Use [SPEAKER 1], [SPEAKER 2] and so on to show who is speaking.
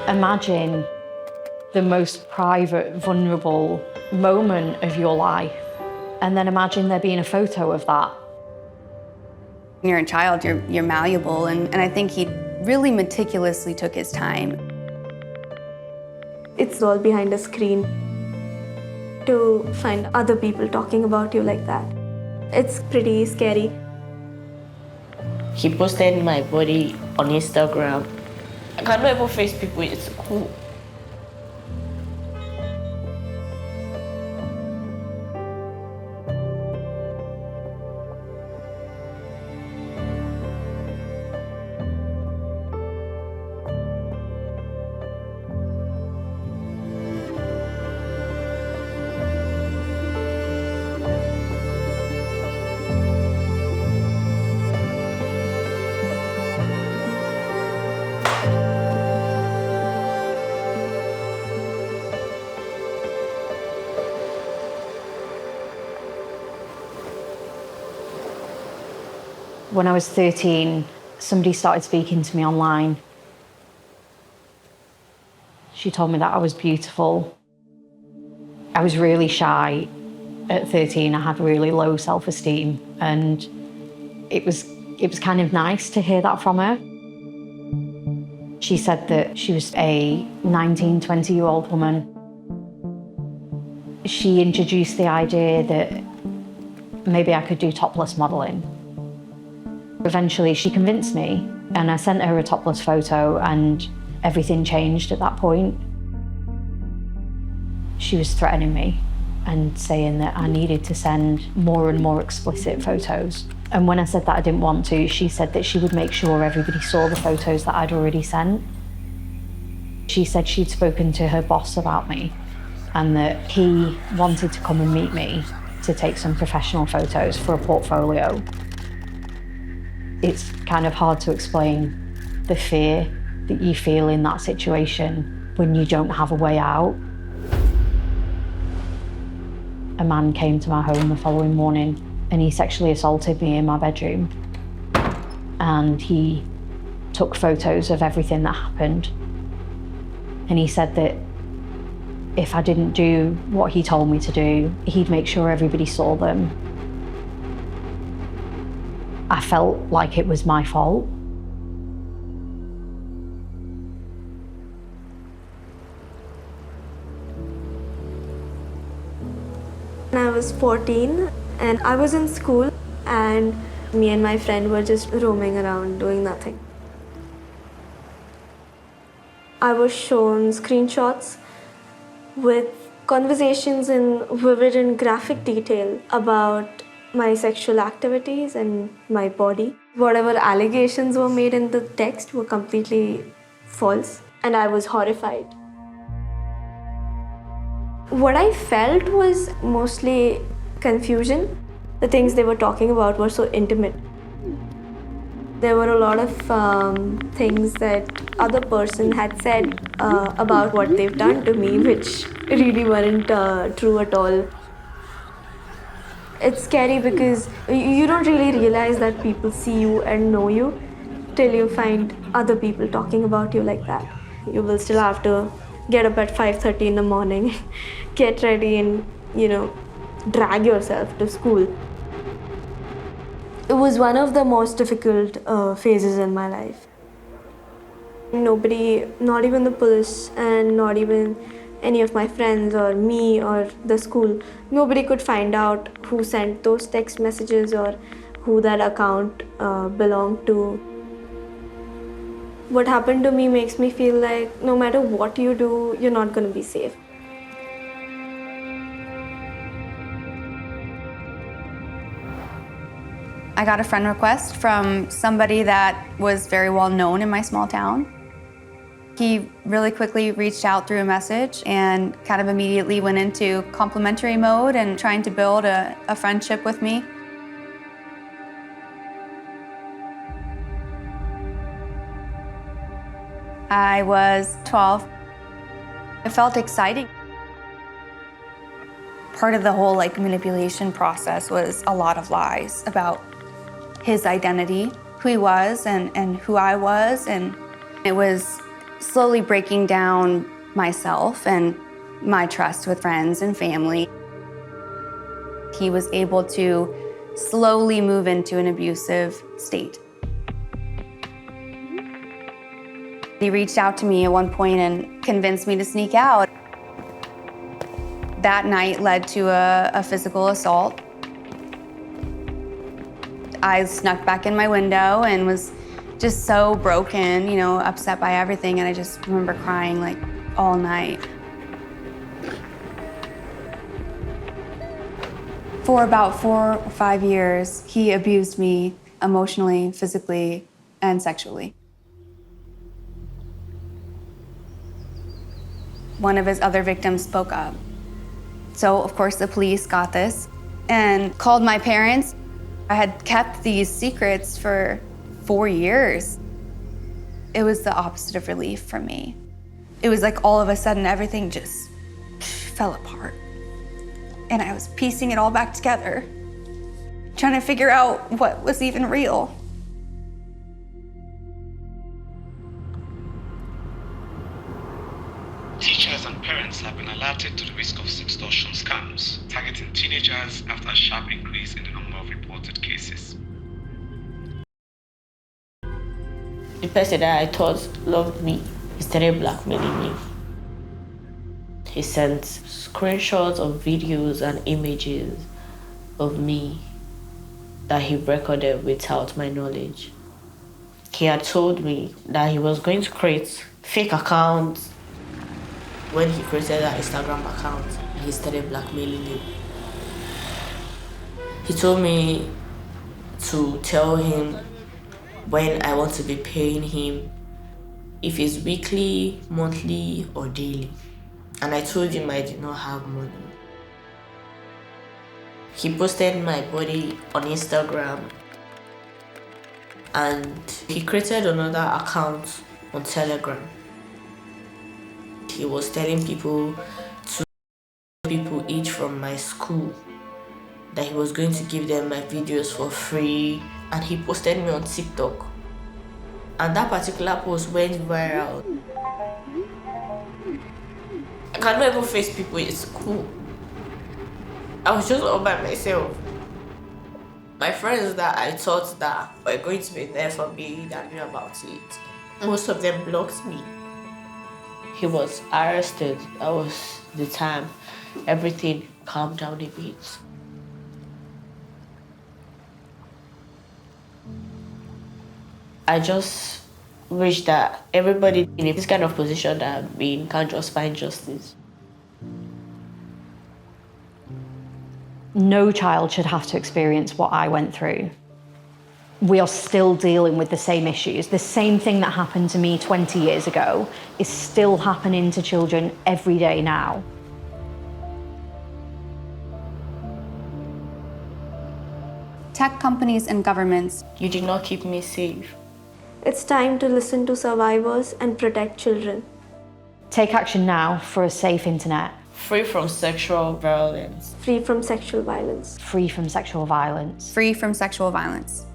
[SPEAKER 1] Imagine the most private, vulnerable moment of your life, and then imagine there being a photo of that.
[SPEAKER 2] When you're a child, you're malleable, and I think he really meticulously took his time.
[SPEAKER 3] It's all behind a screen. To find other people talking about you like that, it's pretty scary.
[SPEAKER 4] He posted my body on Instagram. I cannot even face people in school.
[SPEAKER 1] When I was 13, somebody started speaking to me online. She told me that I was beautiful. I was really shy at 13. I had really low self-esteem, and it was kind of nice to hear that from her. She said that she was a 19, 20-year-old woman. She introduced the idea that maybe I could do topless modelling. Eventually, she convinced me, and I sent her a topless photo, and everything changed at that point. She was threatening me and saying that I needed to send more and more explicit photos. And when I said that I didn't want to, she said that she would make sure everybody saw the photos that I'd already sent. She said she'd spoken to her boss about me and that he wanted to come and meet me to take some professional photos for a portfolio. It's kind of hard to explain the fear that you feel in that situation when you don't have a way out. A man came to my home the following morning and he sexually assaulted me in my bedroom. And he took photos of everything that happened. And he said that if I didn't do what he told me to do, he'd make sure everybody saw them. I felt like it was my fault.
[SPEAKER 3] I was 14 and I was in school, and me and my friend were just roaming around doing nothing. I was shown screenshots with conversations in vivid and graphic detail about my sexual activities and my body. Whatever allegations were made in the text were completely false, and I was horrified. What I felt was mostly confusion. The things they were talking about were so intimate. There were a lot of things that other person had said about what they've done to me, which really weren't true at all. It's scary because you don't really realize that people see you and know you till you find other people talking about you like that. You will still have to get up at 5:30 in the morning, get ready and, drag yourself to school. It was one of the most difficult phases in my life. Nobody, not even the police and not even any of my friends or me or the school, nobody could find out who sent those text messages or who that account belonged to. What happened to me makes me feel like no matter what you do, you're not going to be safe.
[SPEAKER 2] I got a friend request from somebody that was very well known in my small town. He really quickly reached out through a message and kind of immediately went into complimentary mode and trying to build a friendship with me. I was 12. It felt exciting. Part of the whole manipulation process was a lot of lies about his identity, who he was and who I was, and it was slowly breaking down myself and my trust with friends and family. He was able to slowly move into an abusive state. He reached out to me at one point and convinced me to sneak out. That night led to a physical assault. I snuck back in my window and was just so broken, you know, upset by everything, and I just remember crying like all night. For about 4 or 5 years, he abused me emotionally, physically, and sexually. One of his other victims spoke up. So, of course, the police got this and called my parents. I had kept these secrets for 4 years. It was the opposite of relief for me. It was like all of a sudden everything just fell apart. And I was piecing it all back together, trying to figure out what was even real.
[SPEAKER 5] Teachers and parents have been alerted to the risk of extortion scams, targeting teenagers after a sharp increase in the number of reported cases.
[SPEAKER 4] The person that I thought loved me, he started blackmailing me. He sent screenshots of videos and images of me that he recorded without my knowledge. He had told me that he was going to create fake accounts. When he created that Instagram account, he started blackmailing me. He told me to tell him when I want to be paying him, if it's weekly, monthly, or daily. And I told him I did not have money. He posted my body on Instagram, and he created another account on Telegram. He was telling people, each from my school, that he was going to give them my videos for free, and he posted me on TikTok. And that particular post went viral. I cannot even face people in school. I was just all by myself. My friends that I thought that were going to be there for me, that knew about it, most of them blocked me. He was arrested. That was the time everything calmed down a bit. I just wish that everybody in this kind of position that I'm in can just find justice.
[SPEAKER 1] No child should have to experience what I went through. We are still dealing with the same issues. The same thing that happened to me 20 years ago is still happening to children every day now.
[SPEAKER 2] Tech companies and governments.
[SPEAKER 4] You did not keep me safe.
[SPEAKER 3] It's time to listen to survivors and protect children.
[SPEAKER 1] Take action now for a safe internet.
[SPEAKER 4] Free from sexual violence.
[SPEAKER 3] Free from sexual violence.
[SPEAKER 1] Free from sexual violence.
[SPEAKER 2] Free from sexual violence.